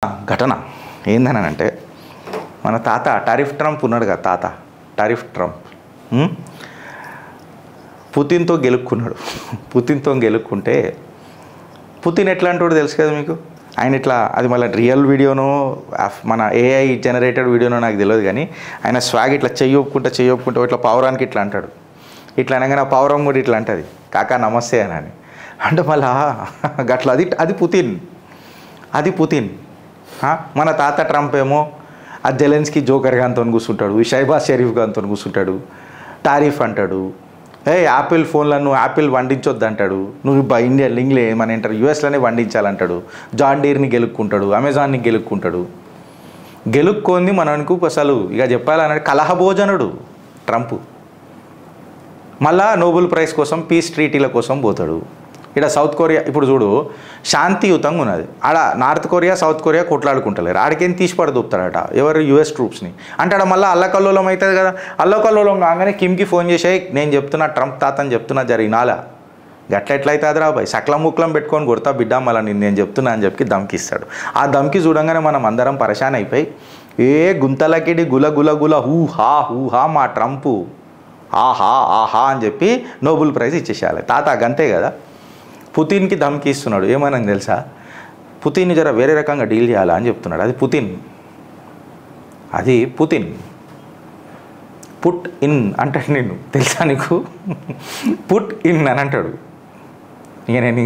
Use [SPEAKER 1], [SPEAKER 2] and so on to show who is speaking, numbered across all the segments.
[SPEAKER 1] ఘటన ఏందనంటే మన తాత టారిఫ్ ట్రంప్ ఉన్నాడు కదా, తాత టారిఫ్ ట్రంప్ పుతిన్తో గెలుక్కున్నాడు. పుతిన్తో గెలుక్కుంటే పుతిన్ ఎట్లాంటి వాడు తెలుసు కదా మీకు. ఆయన ఇట్లా, అది మళ్ళీ రియల్ వీడియోనో మన ఏఐ జనరేటెడ్ వీడియోనో నాకు తెలియదు, కానీ ఆయన స్వాగ్ ఇట్లా చెయ్యొప్పుకుంటూ ఇట్లా పావురానికి ఇట్లా అంటాడు. ఇట్లా అనగానే ఆ పావురం కూడా ఇట్లా అంటుంది, కాకా నమస్తే అని. అంటే మళ్ళా గట్లా అది పుతిన్, అది పుతిన్. మన తాత ట్రంప్ ఏమో ఆ జెలెన్స్కీ జోకర్ గానితో కూర్చుంటాడు, షైబాజ్ షరీఫ్ గానితో కూర్చుంటాడు, టారిఫ్ అంటాడు, యాపిల్ ఫోన్లను యాపిల్ వండించొద్దు అంటాడు, నువ్వు ఇంగ్లీ మన ఏంటారు యూఎస్లోనే వండించాలంటాడు, జాన్ డీర్ని గెలుక్కుంటాడు, అమెజాన్ని గెలుక్కుంటాడు. గెలుక్కొని మనకు అసలు ఇక చెప్పాలన్నాడు కలహభోజనుడు ట్రంప్. మళ్ళా నోబెల్ ప్రైజ్ కోసం, పీస్ ట్రీటీల కోసం పోతాడు. ఇక్కడ సౌత్ కొరియా ఇప్పుడు చూడు శాంతియుతంగా ఉన్నది, ఆడ నార్త్ కొరియా సౌత్ కొరియా కొట్లాడుకుంటలేరు, ఆడికేం తీసిపడి దొప్పుతాడట ఎవరు యుఎస్ ట్రూప్స్ని. అంటే ఆడ మళ్ళీ అల్లకల్లోలం అవుతుంది కదా. అల్లకల్లోలం కాగానే కిమ్కి ఫోన్ చేసాయి, నేను చెప్తున్నా ట్రంప్ తాతని చెప్తున్నా జరిగినాలా గట్ల ఎట్లయితుంది రా బాయ్, సకలం ముక్కలం పెట్టుకొని కొడతా బిడ్డ మళ్ళీ నేను చెప్తున్నా అని చెప్పి దమ్కిస్తాడు. ఆ దమ్కి చూడంగానే మనం అందరం పరేషాన్ అయిపోయి గుంతలకిడి గుల గుల గుల హూ హా మా ట్రంపు ఆహా ఆహా అని చెప్పి నోబెల్ ప్రైజ్ ఇచ్చేసేయాలి. తాత గంతే కదా. పుతిన్కి ధమ్కి ఇస్తున్నాడు, ఏమని తెలుసా, పుతిన్ని జర వేరే రకంగా డీల్ చేయాలా అని చెప్తున్నాడు. అది పుతిన్ పుట్ ఇన్ అంటాడు. నేను తెలుసా నీకు, పుట్ ఇన్ అని అంటాడు. ఇక నేను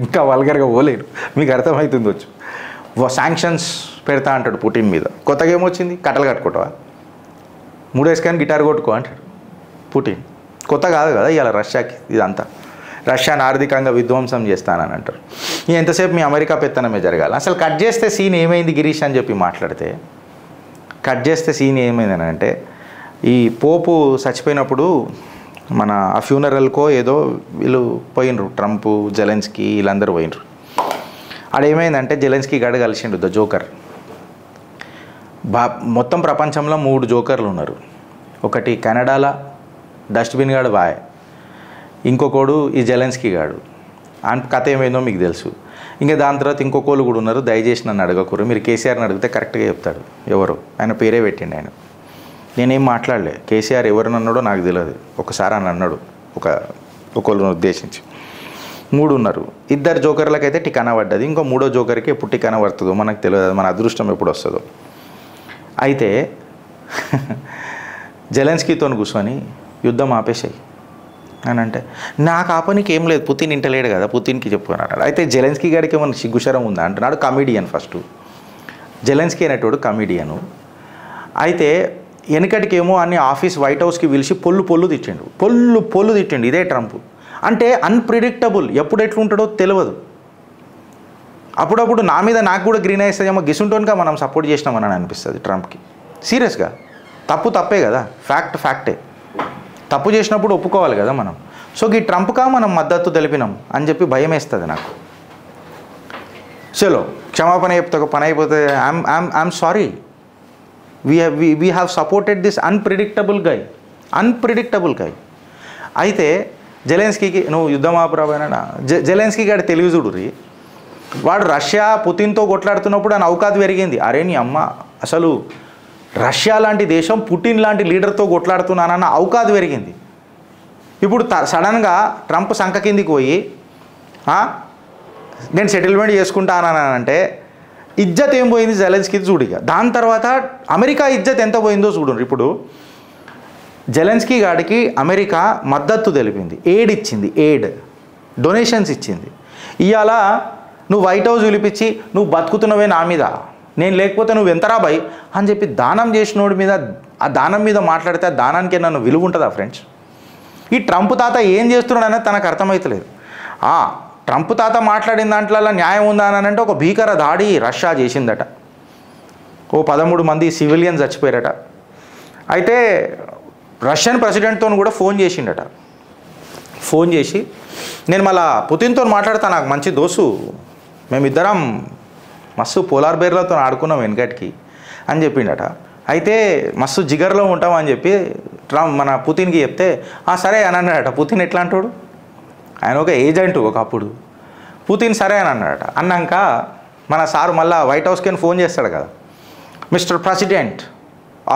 [SPEAKER 1] ఇంకా వల్గర్గా పోలేను, మీకు అర్థమవుతుంది వచ్చు. శాంక్షన్స్ పెడతా అంటాడు పుటిన్ మీద. కొత్తగా ఏమొచ్చింది, కట్టలు కట్టుకోవటవా, 3 వేసుకొని గిటార్ కొట్టుకో అంటాడు పుటిన్. కొత్త కాదు కదా ఇవాళ రష్యాకి ఇదంతా. రష్యాను ఆర్థికంగా విధ్వంసం చేస్తానని అంటారు. ఎంతసేపు మీ అమెరికా పెత్తనమే జరగాలి. అసలు కట్ చేస్తే సీన్ ఏమైంది గిరీష్ అని చెప్పి మాట్లాడితే, కట్ చేస్తే సీన్ ఏమైందని అంటే, ఈ పోపు చచ్చిపోయినప్పుడు మన ఆ ఫ్యూనరల్కో ఏదో వీళ్ళు పోయినరు, ట్రంప్ జెలెన్స్కీ వీళ్ళందరూ పోయినరు. ఆడేమైందంటే జెలెన్స్కీ గడ కలిసిండు ద జోకర్. మొత్తం ప్రపంచంలో 3 జోకర్లు ఉన్నారు. ఒకటి కెనడాలో డస్ట్బిన్ గాడు బాయ్, ఇంకొకడు ఈ జెలెన్స్కీ గాడు. కథ ఏమైందో మీకు తెలుసు. ఇంకా దాని తర్వాత ఇంకొకళ్ళు కూడా ఉన్నారు, దయచేసి నన్ను అడగకూరు, మీరు కేసీఆర్ని అడిగితే కరెక్ట్గా చెప్తాడు ఎవరు, ఆయన పేరే పెట్టిండు ఆయన. నేనేం మాట్లాడలే, కేసీఆర్ ఎవరిని అన్నాడో నాకు తెలియదు, ఒకసారి అని అన్నాడు ఒకళ్ళని ఉద్దేశించి. 3 ఉన్నారు. 2 జోకర్లకైతే టికానా పడ్డది, ఇంకో 3వ జోకర్కి ఎప్పుడు టికానా పడుతుందో మనకు తెలియదు, మన అదృష్టం ఎప్పుడు వస్తుందో. అయితే జెలెన్స్కీతో కూర్చొని యుద్ధం ఆపేసాయి అని అంటే, నాకు ఆపనికి ఏం లేదు, పుతిన్ ఇంటలేడు కదా, పుతిన్కి చెప్పుకున్నాడు. అయితే జెలెన్స్కీ గారికి ఏమన్నా సిగ్గుశరం ఉందా అంటున్నాడు. కమిడియన్ ఫస్ట్, జెలెన్స్కీ అనేటోడు కమిడియను. అయితే వెనకటికేమో అన్ని ఆఫీస్ వైట్ హౌస్కి పిలిచి పొల్లు తిట్టిండు ఇదే ట్రంప్. అంటే అన్ప్రిడిక్టబుల్, ఎప్పుడు ఎట్లుంటాడో తెలియదు. అప్పుడప్పుడు నా మీద నాకు కూడా గ్రీన్ వేస్తుందేమో, గిసుంటోనిగా మనం సపోర్ట్ చేసినామని అనిపిస్తుంది ట్రంప్కి. సీరియస్గా తప్పే కదా, ఫ్యాక్టే. తప్పు చేసినప్పుడు ఒప్పుకోవాలి కదా మనం. సో ఈ ట్రంప్గా మనం మద్దతు తెలిపినాం అని చెప్పి భయం వేస్తుంది నాకు. చలో క్షమాపణ చెప్తా, ఒక పని అయిపోతే I'm sorry, we have supported this unpredictable guy. అయితే జెలెన్స్కీకి నువ్వు యుద్ధం ఆపురాబోయినా, జెలెన్స్కీ గారి తెలివి చూడుర్రి, వాడు రష్యా పుతిన్తో కొట్లాడుతున్నప్పుడు ఆయన అవకాశం పెరిగింది. అరే నీ అమ్మ, అసలు రష్యా లాంటి దేశం పుటిన్ లాంటి లీడర్తో కొట్లాడుతున్నానన్న అవకాశం పెరిగింది. ఇప్పుడు సడన్గా ట్రంప్ సంఖ కిందికి పోయి నేను సెటిల్మెంట్ చేసుకుంటానంటే ఇజ్జత్ ఏం పోయింది జెలెన్స్కీ చూడిగా. దాని తర్వాత అమెరికా ఇజ్జత్ ఎంత పోయిందో చూడండి. ఇప్పుడు జెలెన్స్కీ గాడికి అమెరికా మద్దతు తెలిపింది, ఎయిడ్ డొనేషన్స్ ఇచ్చింది. ఇవాళ నువ్వు వైట్ హౌస్ పిలిపించి నువ్వు బతుకుతున్నవే నా మీద, నేను లేకపోతే నువ్వు ఎంతరా భయ్ అని చెప్పి దానం చేసినోడి మీద, ఆ దానం మీద మాట్లాడితే ఆ దానానికి నన్ను విలువ ఉంటుందా ఫ్రెండ్స్? ఈ ట్రంప్ తాత ఏం చేస్తున్నాడు అనేది తనకు అర్థమవుతలేదు. ట్రంప్ తాత మాట్లాడిన దాంట్లో న్యాయం ఉందా అని అంటే, ఒక భీకర దాడి రష్యా చేసిందట, 13 మంది సివిలియన్స్ చచ్చిపోయారట. అయితే రష్యన్ ప్రెసిడెంట్తో కూడా ఫోన్ చేసిండట. ఫోన్ చేసి నేను మళ్ళా పుతిన్తో మాట్లాడతా, నాకు మంచి దోసు, మేమిద్దరం మస్తు పోలార్ బేర్లతో ఆడుకున్నాం వెనకటికి అని చెప్పిండట. అయితే మస్తు జిగర్లో ఉంటాం అని చెప్పి మన పుతిన్కి చెప్తే సరే అని అన్నాడట. పుతిన్ ఎట్లా అంటాడు, ఆయన ఒక ఏజెంట్ ఒకప్పుడు. పుతిన్ సరే అని అన్నాడట. అన్నాక మన సారు మళ్ళీ వైట్ హౌస్కి ఫోన్ చేస్తాడు కదా, mister president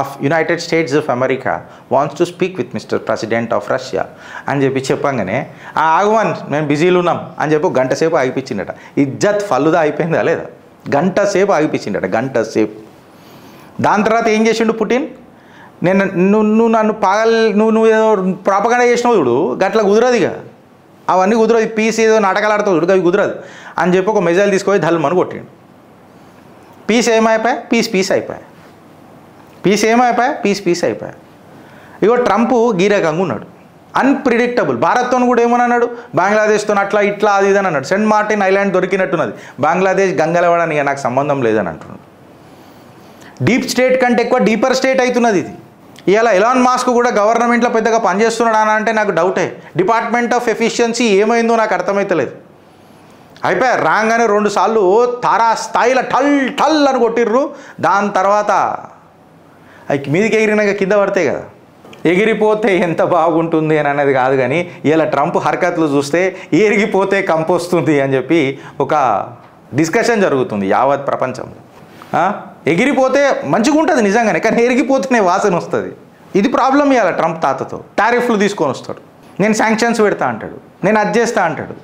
[SPEAKER 1] of United states of America wants to speak with mister president of Russia అని చెప్పి చెప్పంగానే ఆగుమన్ మేము బిజీలు ఉన్నాం అని చెప్పి గంట సేపు ఆగిపించిండట. ఇజ్జత్ ఫల్లుదా అయిపోయిందా లేదా? గంట సేపు ఆగిపించిండట, గంట సేపు. దాని తర్వాత ఏం చేసిండు పుటిన్, నువ్వు నన్ను నువ్వు ఏదో ప్రాపగండా చేసినావు చూడు, గట్లా కుదరదు, ఇక అవన్నీ కుదరదు, పీస్ ఏదో నాటకాలు ఆడుతావు చూడు, అవి కుదరదు అని చెప్పి ఒక మెజైల్ తీసుకొని ధల్మని కొట్టిండు. పీస్ ఏమైపోయా, పీస్ అయిపోయా. పీస్ ఏమైపోయా, పీస్ అయిపోయా. ఇగో ట్రంప్ గీరకంగా ఉన్నాడు, అన్ప్రిడిక్టబుల్. భారత్తో కూడా ఏమని అన్నాడు, బంగ్లాదేశ్తో అట్లా ఇట్లా అది ఇదని అన్నాడు. సెంట్ మార్టిన్ ఐలాండ్ దొరికినట్టున్నది, బంగ్లాదేశ్ గంగలవడానికి నాకు సంబంధం లేదని అంటున్నాడు. డీప్ స్టేట్ కంటే ఎక్కువ డీపర్ స్టేట్ అవుతున్నది ఇది. ఇలా ఎలాన్ మాస్క్ కూడా గవర్నమెంట్లో పెద్దగా పనిచేస్తున్నాడు అని అంటే నాకు డౌటే. డిపార్ట్మెంట్ ఆఫ్ ఎఫిషియన్సీ ఏమైందో నాకు అర్థమవుతలేదు. అయిపోయా రాగానే 2 సార్లు తారా స్థాయిలో టల్ అని కొట్టిర్రు. దాని తర్వాత అవి మీదికి ఎగిరినాక కింద పడితే కదా, ఎగిరిపోతే ఎంత బాగుంటుంది అని అనేది కాదు, కానీ ఇలా ట్రంప్ హర్కత్లు చూస్తే ఎరిగిపోతే కంపొస్తుంది అని చెప్పి ఒక డిస్కషన్ జరుగుతుంది యావత్ ప్రపంచంలో. ఎగిరిపోతే మంచిగా ఉంటుంది నిజంగానే, కానీ ఎరిగిపోతేనే వాసన వస్తుంది. ఇది ప్రాబ్లం ఇవ్వాలి ట్రంప్ తాతతో. టారిఫ్లు తీసుకొని వస్తాడు, నేను శాంక్షన్స్ పెడతా అంటాడు, నేను అది చేస్తా అంటాడు.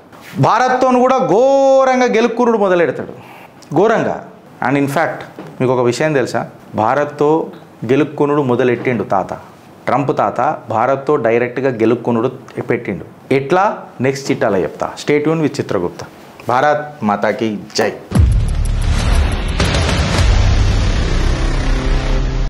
[SPEAKER 1] భారత్తో కూడా ఘోరంగా గెలుక్కురుడు మొదలెడతాడు, ఘోరంగా. అండ్ ఇన్ఫ్యాక్ట్ మీకు ఒక విషయం తెలుసా, భారత్తో గెలుక్కునుడు మొదలెట్టిండు తాత, ట్రంప్ తాత భారత్తో డైరెక్ట్గా గెలుక్కునుడు పెట్టిండు. ఎట్లా నెక్స్ట్ చిట్టాలో చెప్తా. Stay tune with Chitragupta. Bharat మాతాకి జై.